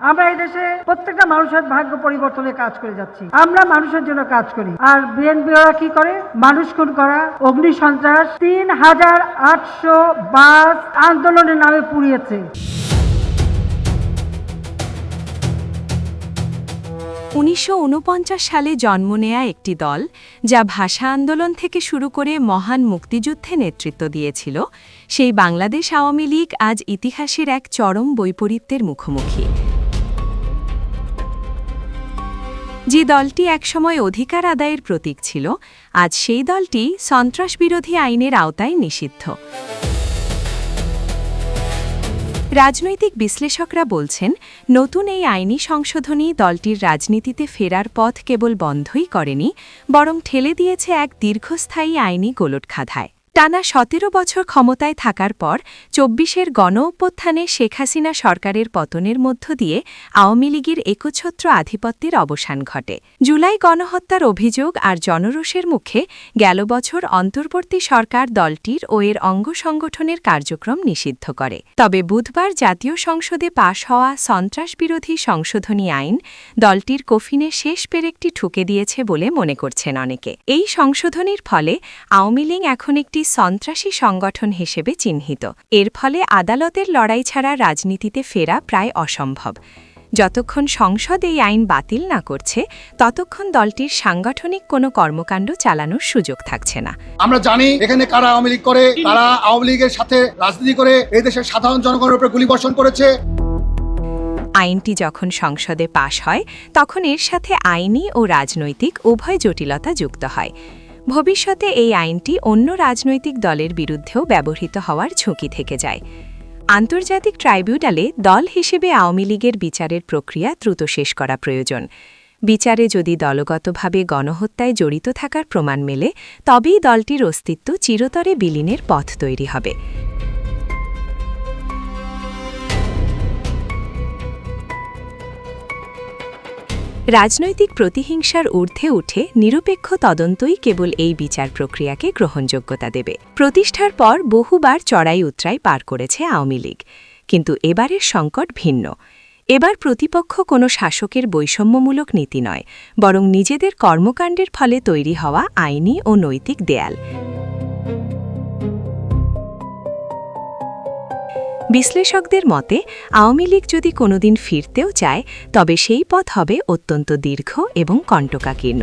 আমরা এই দেশে প্রত্যেকটা মানুষের ভাগ্য পরিবর্তনের কাজ করে যাচ্ছি। আমরা মানুষের জন্য কাজ করি, আর বিএনপি ওরা কি করে? মানুষ খুন করা, অগ্নি সন্ত্রাস, ৩,৮০০ বাস আন্দোলনের নামে পুড়িয়েছে। ১৯৪৯ সালে জন্ম নেয়া একটি দল, যা ভাষা আন্দোলন থেকে শুরু করে মহান মুক্তিযুদ্ধে নেতৃত্ব দিয়েছিল, সেই বাংলাদেশ আওয়ামী লীগ আজ ইতিহাসের এক চরম বৈপরীত্যের মুখোমুখি। যে দলটি একসময় অধিকার আদায়ের প্রতীক ছিল, আজ সেই দলটি সন্ত্রাসবিরোধী আইনের আওতায় নিষিদ্ধ। রাজনৈতিক বিশ্লেষকরা বলছেন, নতুন এই আইনি সংশোধনী দলটির রাজনীতিতে ফেরার পথ কেবল বন্ধই করেনি, বরং ঠেলে দিয়েছে এক দীর্ঘস্থায়ী আইনি গোলটখাধায়। টানা ১৭ বছর ক্ষমতায় থাকার পর ২৪-এর গণঅভ্যুত্থানে শেখ হাসিনা সরকারের পতনের মধ্য দিয়ে আওয়ামী লীগের একচ্ছত্র আধিপত্যের অবসান ঘটে। জুলাই গণহত্যার অভিযোগ আর জনরোষের মুখে গেল বছর অন্তর্বর্তী সরকার দলটির ও এর অঙ্গ সংগঠনের কার্যক্রম নিষিদ্ধ করে। তবে বুধবার জাতীয় সংসদে পাশ হওয়া সন্ত্রাসবিরোধী সংশোধনী আইন দলটির কফিনে শেষ পেরেকটি ঠুকে দিয়েছে বলে মনে করছেন অনেকে। এই সংশোধনীর ফলে আওয়ামী লীগ এখন একটি সন্ত্রাসী সংগঠন হিসেবে চিহ্নিত। এর ফলে আদালতের লড়াই ছাড়া রাজনীতিতে ফেরা প্রায় অসম্ভব। যতক্ষণ সংসদ এই আইন বাতিল না করছে, ততক্ষণ দলটির সাংগঠনিক কোনো কর্মকাণ্ড চালানোর সুযোগ থাকছে না। আমরা জানি এখানে কারা আওয়ামী লীগ করে, তারা আওয়ামী লীগের সাথে রাজনীতি করে এই দেশের সাধারণ জনগণের উপর গুলিবর্ষণ করেছে। আইনটি যখন সংসদে পাশ হয়, তখন এর সাথে আইনি ও রাজনৈতিক উভয় জটিলতা যুক্ত হয়। ভবিষ্যতে এই আইনটি অন্য রাজনৈতিক দলের বিরুদ্ধেও ব্যবহৃত হওয়ার ঝুঁকি থেকে যায়। আন্তর্জাতিক ট্রাইব্যুনালে দল হিসেবে আওয়ামী লীগের বিচারের প্রক্রিয়া দ্রুত শেষ করা প্রয়োজন। বিচারে যদি দলগতভাবে গণহত্যায় জড়িত থাকার প্রমাণ মেলে, তবেই দলটির অস্তিত্ব চিরতরে বিলীনের পথ তৈরি হবে। রাজনৈতিক প্রতিহিংসার ঊর্ধ্বে উঠে নিরপেক্ষ তদন্তই কেবল এই বিচার প্রক্রিয়াকে গ্রহণযোগ্যতা দেবে। প্রতিষ্ঠার পর বহুবার চড়াই উতরাই পার করেছে আওয়ামী লীগ, কিন্তু এবারের সংকট ভিন্ন। এবার প্রতিপক্ষ কোনো শাসকের বৈষম্যমূলক নীতি নয়, বরং নিজেদের কর্মকাণ্ডের ফলে তৈরি হওয়া আইনি ও নৈতিক দেয়াল। বিশ্লেষকদের মতে, আওয়ামী লীগ যদি কোনোদিন ফিরতেও চায়, তবে সেই পথ হবে অত্যন্ত দীর্ঘ এবং কণ্টকাকীর্ণ।